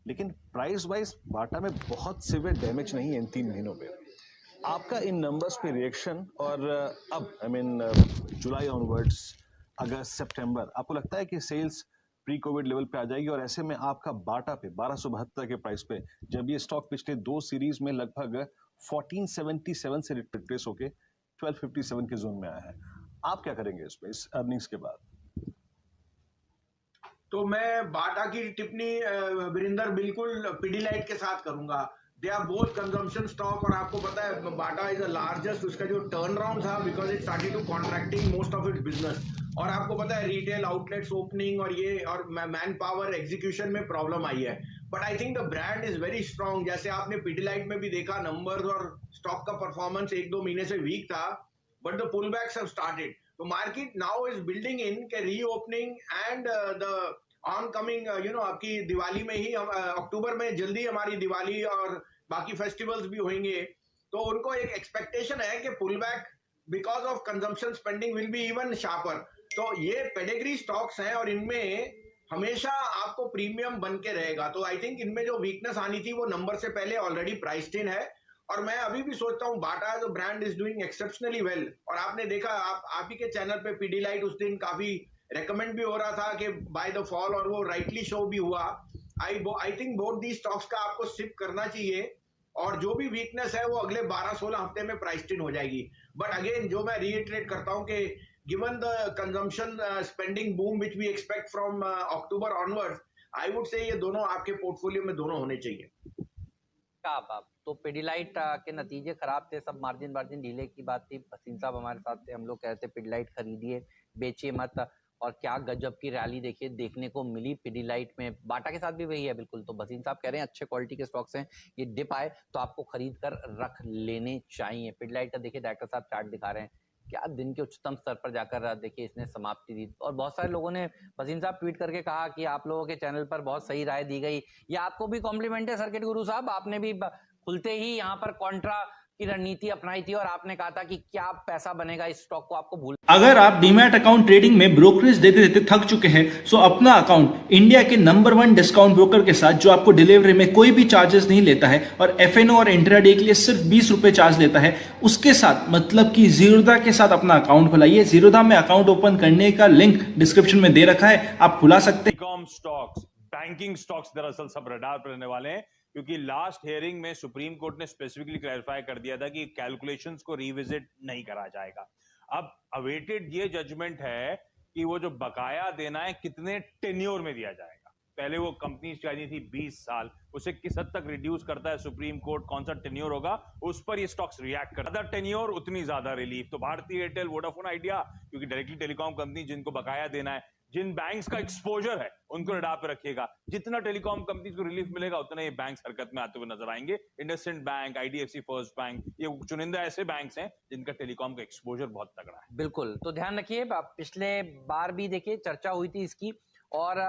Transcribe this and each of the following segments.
लेकिन price wise बाटा में बहुत सिवियर डैमेज नहीं है इन 3 महीनों में। आपका इन नंबर्स पे रिएक्शन और अब जुलाई ऑनवर्ड्स, अगस्त, सितंबर, आपको लगता है कि सेल्स प्री कोविड लेवल पे आ जाएगी? और ऐसे में आपका बाटा पे 1272 के प्राइस पे, जब ये स्टॉक पिछले 2 सीरीज में लगभग 1477 से रिट्रेस होके 1257 के जोन में आया है, आप क्या करेंगे इसमें इस अर्निंग्स के बाद? तो मैं बाटा की टिप्पणी वीरेंद्र बिल्कुल पिडिलाइट के साथ करूंगा। They are both consumption stock, और आपको पता है बाटा इज द लार्जेस्ट, उसका जो टर्न अराउंड था because it started to contracting most of its business, और आपको पता है रिटेल आउटलेट्स ओपनिंग और मैन पावर एग्जीक्यूशन में प्रॉब्लम आई है। But I think the brand is very strong. जैसे आपने पिडिलाइट में भी देखा नंबर्स और स्टॉक का परफॉर्मेंस 1-2 महीने से वीक था, but the pull backs have started. तो market now is building in के reopening and the on coming आपकी दिवाली में ही, अक्टूबर में जल्दी हमारी दिवाली और बाकी फेस्टिवल्स भी होंगे, तो उनको एक एक्सपेक्टेशन है कि pull back because of consumption spending will be even sharper. तो ये पेडिग्री स्टॉक्स हैं और इनमें हमेशा आपको प्रीमियम बन के रहेगा। तो आई थिंक इनमें जो वीकनेस आनी थी वो नंबर से पहले ऑलरेडी प्राइस्ड इन है, और मैं अभी भी सोचता हूँ बाटा जो brand is doing exceptionally well. और आपने देखा, आप ही के चैनल पे पिडिलाइट उस दिन काफी रेकमेंड भी हो रहा था कि बाय द फॉल, और वो राइटली शो भी हुआ। I think both the stocks का आपको सिप करना चाहिए, और जो भी वीकनेस है वो अगले 12-16 हफ्ते में प्राइस्ड इन हो जाएगी। बट अगेन जो मैं रीइटरेट करता हूं कि given the consumption spending boom which we expect from October onwards, I would say ये दोनों आपके पोर्टफोलियो में दोनों होने चाहिए। आप तो पिडिलाइट के नतीजे खराब थे, सब मार्जिन ढीले की बात थी। भसीन साहब हमारे साथ थे, हम लोग कहते पिडिलाइट खरीदिए, बेचिए मत, और क्या गजब की रैली देखिए देखने को मिली पिडिलाइट में। बाटा के साथ भी वही है बिल्कुल। तो भसीन साहब कह रहे हैं अच्छे क्वालिटी के स्टॉक्स हैं, ये डिप आए तो आपको खरीद कर रख लेने चाहिए। पिडिलाइट का देखिए डायरेक्टर साहब चार्ट दिखा रहे हैं, क्या दिन के उच्चतम स्तर पर जाकर देखिए इसने समाप्ति दी। और बहुत सारे लोगों ने भसीन साहब ट्वीट करके कहा कि आप लोगों के चैनल पर बहुत सही राय दी गई। ये आपको भी कॉम्प्लीमेंट है सर्किट गुरु साहब, आपने भी खुलते ही यहाँ पर कॉन्ट्रा की रणनीति अपनाई थी और आपने कहा था कि क्या पैसा बनेगा इस स्टॉक को आपको भूल। अगर आप डीमैट अकाउंट ट्रेडिंग में ब्रोकरेज देते देते थक चुके हैं, तो अपना अकाउंट इंडिया के नंबर 1 डिस्काउंट ब्रोकर के साथ, जो आपको डिलीवरी में कोई भी चार्जेस नहीं लेता है और एफएनओ और इंट्राडे के लिए सिर्फ 20 रुपए चार्ज लेता है, उसके साथ मतलब कि जीरोधा के साथ अपना अकाउंट खुलाइए। जीरोधा में अकाउंट ओपन करने का लिंक डिस्क्रिप्शन में दे रखा है, आप खुला सकते हैं। स्टॉक्स, बैंकिंग स्टॉक्स दरअसल सब रडार पर रहने वाले हैं, क्योंकि लास्ट हियरिंग में सुप्रीम कोर्ट ने स्पेसिफिकली क्लैरिफाई कर दिया था कि कैलकुलेशंस को रिविजिट नहीं करा जाएगा। अब अवेटेड ये जजमेंट है कि वो जो बकाया देना है कितने टेन्योर में दिया जाएगा। पहले वो कंपनी चाहिए थी 20 साल, उसे किस हद तक रिड्यूस करता है सुप्रीम कोर्ट, कौन सा टेन्योर होगा उस पर ये स्टॉक्स रिएक्ट करता है। ज्यादा टेन्योर उतनी ज्यादा रिलीफ। तो भारतीय एयरटेल, वोडाफोन आइडिया, क्योंकि डायरेक्टली टेलीकॉम कंपनी जिनको बकाया देना है, जिन बैंक्स का एक्सपोजर है उनको रडार पे रखिएगा। जितना टेलीकॉम कंपनीज को रिलीफ मिलेगा उतना ये बैंक्स हरकत में आते हुए नजर आएंगे। IndusInd bank, IDFC first bank, ये चुनिंदा ऐसे बैंक्स हैं जिनका टेलीकॉम का एक्सपोजर बहुत तगड़ा है। बिल्कुल, तो ध्यान रखिए, पिछले बार भी देखिए चर्चा हुई थी इसकी, और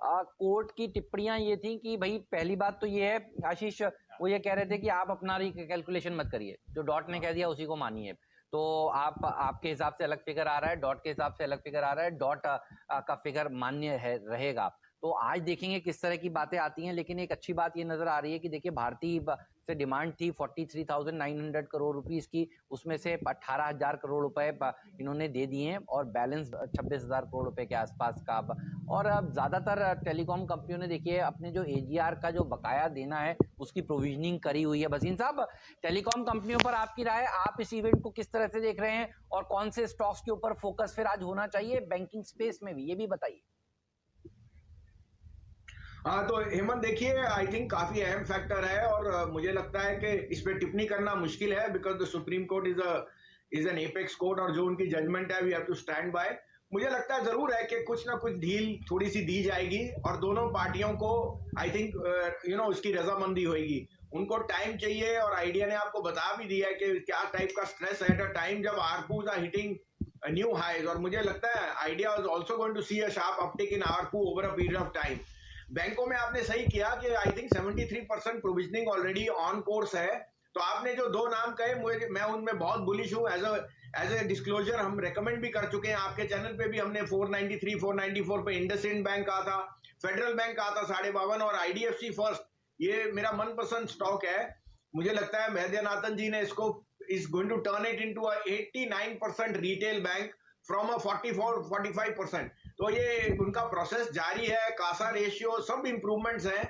कोर्ट की टिप्पणियां ये थी कि भाई पहली बात तो ये है आशीष, वो ये कह रहे थे कि आप अपना कैलकुलेशन मत करिए, जो डॉट ने कह दिया उसी को मानिए। तो आपके हिसाब से अलग फिगर आ रहा है, डॉट के हिसाब से अलग फिगर आ रहा है, डॉट का फिगर मान्य है रहेगा। तो आज देखेंगे किस तरह की बातें आती हैं, लेकिन एक अच्छी बात ये नजर आ रही है कि देखिए भारतीय से डिमांड थी 43,900 करोड़ रुपीस की, उसमें से 18,000 करोड़ रुपए इन्होंने दे दिए हैं, और बैलेंस 26,000 करोड़ रुपए के आसपास का। और अब ज्यादातर टेलीकॉम कंपनियों ने देखिए अपने जो एजीआर का जो बकाया देना है उसकी प्रोविजनिंग करी हुई है। भसीन साहब, टेलीकॉम कंपनियों पर आपकी राय, आप इस इवेंट को किस तरह से देख रहे हैं, और कौन से स्टॉक्स के ऊपर फोकस फिर आज होना चाहिए बैंकिंग स्पेस में भी, ये भी बताइए। हाँ, तो हेमंत देखिए, आई थिंक काफी अहम फैक्टर है, और मुझे लगता है कि इस पे टिप्पणी करना मुश्किल है, because the Supreme Court is an apex court, और जो उनकी जजमेंट है we have to stand by. मुझे लगता है जरूर है कि कुछ ना कुछ ढील थोड़ी सी दी जाएगी, और दोनों पार्टियों को आई थिंक उसकी रजामंदी होगी। उनको टाइम चाहिए, और आइडिया ने आपको बता भी दिया है कि क्या टाइप का स्ट्रेस है एट अ टाइम जब ARPUs are hitting new highs. और मुझे लगता है Idea is also going to see a sharp uptick in ARPU over a period of time. बैंकों में आपने सही किया कि I think 73% provisioning already on course है। तो आपने जो दो नाम कहे, मैं उनमें बहुत बुलिश हूं। एज ए डिस्क्लोजर हम रेकमेंड भी कर चुके हैं, आपके चैनल पे भी हमने 493, 494 पे इंडसइंड बैंक कहा था, फेडरल बैंक का आता 52.5 और आईडीएफसी फर्स्ट ये मेरा मनपसंद स्टॉक है। मुझे लगता है वैद्यनाथन जी ने इसको is going to turn it into a 89% retail bank from a 44-45%। तो ये उनका प्रोसेस जारी है, कासा रेशियो सब इंप्रूवमेंट्स हैं।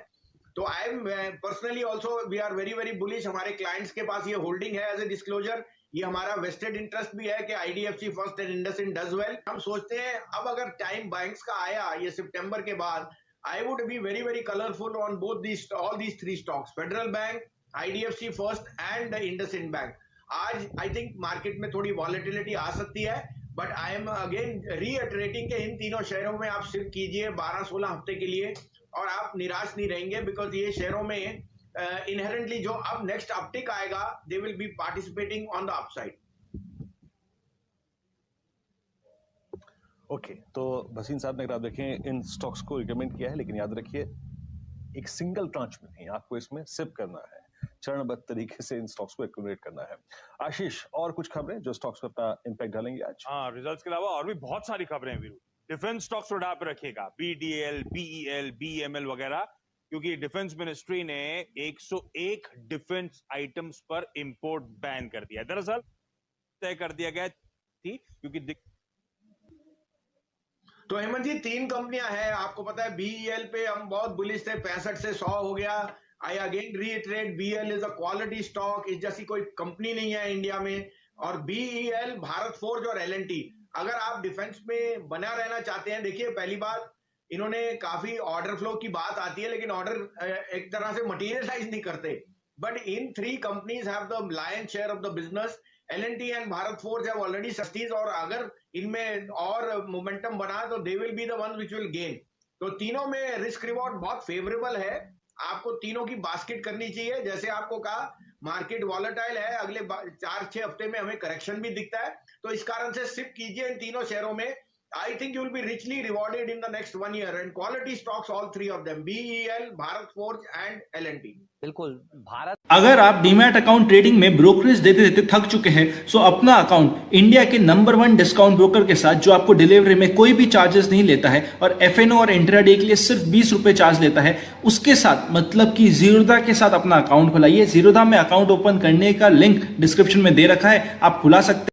तो I am personally also we are very very bullish. हमारे क्लाइंट्स के पास ये होल्डिंग है एज ए डिस्क्लोजर, ये हमारा वेस्टेड इंटरेस्ट भी है कि IDFC first and IndusInd does well. हम सोचते हैं अब अगर टाइम बैंक्स का आया ये सितंबर के बाद, I would be very very colourful on both these all these 3 stocks, federal bank, IDFC first and IndusInd bank. आज आई थिंक मार्केट में थोड़ी वॉलेटिलिटी आ सकती है, but I am again reiterating के इन तीनों शेयरों में आप सिर्फ कीजिए 12-16 हफ्ते के लिए और आप निराश नहीं रहेंगे, बिकॉज ये शेयरों में इनहेरेंटली जो अब नेक्स्ट अपटिक आएगा दे will be participating on the upside. Okay, तो भसीन साहब ने अगर आप देखें इन स्टॉक्स को रिकमेंड किया है, लेकिन याद रखिए एक सिंगल ट्रांच में नहीं, आपको इसमें सिप करना है, चरणबद्ध तरीके से इन स्टॉक्स को एक्यूमुलेट करना है। आशीष, और कुछ खबरें जो स्टॉक्स पर अपना इंपैक्ट डालेंगे आज? हाँ, रिजल्ट्स के अलावा और भी बहुत सारी खबरें हैं वीरू। डिफेंस स्टॉक्स रडार पे रखिएगा, बीडीएल, बीईएल, बीएमएल वगैरह, क्योंकि डिफेंस मिनिस्ट्री ने 101 डिफेंस आइटम्स पर इंपोर्ट बैन कर दिया। दरअसल तय कर दिया गया थी क्योंकि तो हेमंत जी 3 कंपनियां हैं, आपको पता है बीईएल पे हम बहुत बुलिश थे, 65 से 100 हो गया। I again reiterate BEL is a quality stock, इस जैसी कोई कंपनी नहीं है इंडिया में। और बीईएल, भारत फोर्ज और एलएनटी, अगर आप डिफेंस में बना रहना चाहते हैं, देखिए पहली बात इन्होंने काफी ऑर्डर फ्लो की बात आती है, लेकिन ऑर्डर एक तरह से मटीरियलाइज नहीं करते। But in 3 companies have the lion share of the business. L and T and Bharat Forge have already सस्टीज, और अगर इनमें और मोमेंटम बना तो they will be the one which will gain. तो तीनों में रिस्क रिवॉर्ड बहुत फेवरेबल है, आपको तीनों की बास्केट करनी चाहिए। जैसे आपको कहा मार्केट वॉलेटाइल है, अगले 4-6 हफ्ते में हमें करेक्शन भी दिखता है, तो इस कारण से सिप कीजिए इन तीनों शेयरों में। I think you will be richly rewarded in the next 1 year, and quality stocks, all 3 of them, BEL, Bharat Forge and L&T. बिल्कुल भारत। अगर आप डीमैट अकाउंट ट्रेडिंग में ब्रोकरेज देते देते थक चुके हैं, तो अपना अकाउंट इंडिया के नंबर 1 डिस्काउंट ब्रोकर के साथ, जो आपको डिलीवरी में कोई भी चार्जेस नहीं लेता है और एफएनओ और इंट्राडे के लिए सिर्फ 20 रुपए चार्ज लेता है, उसके साथ मतलब कि जीरोधा के साथ अपना अकाउंट खुलाइए। जीरोधा में अकाउंट ओपन करने का लिंक डिस्क्रिप्शन में दे रखा है, आप खुला सकते हैं।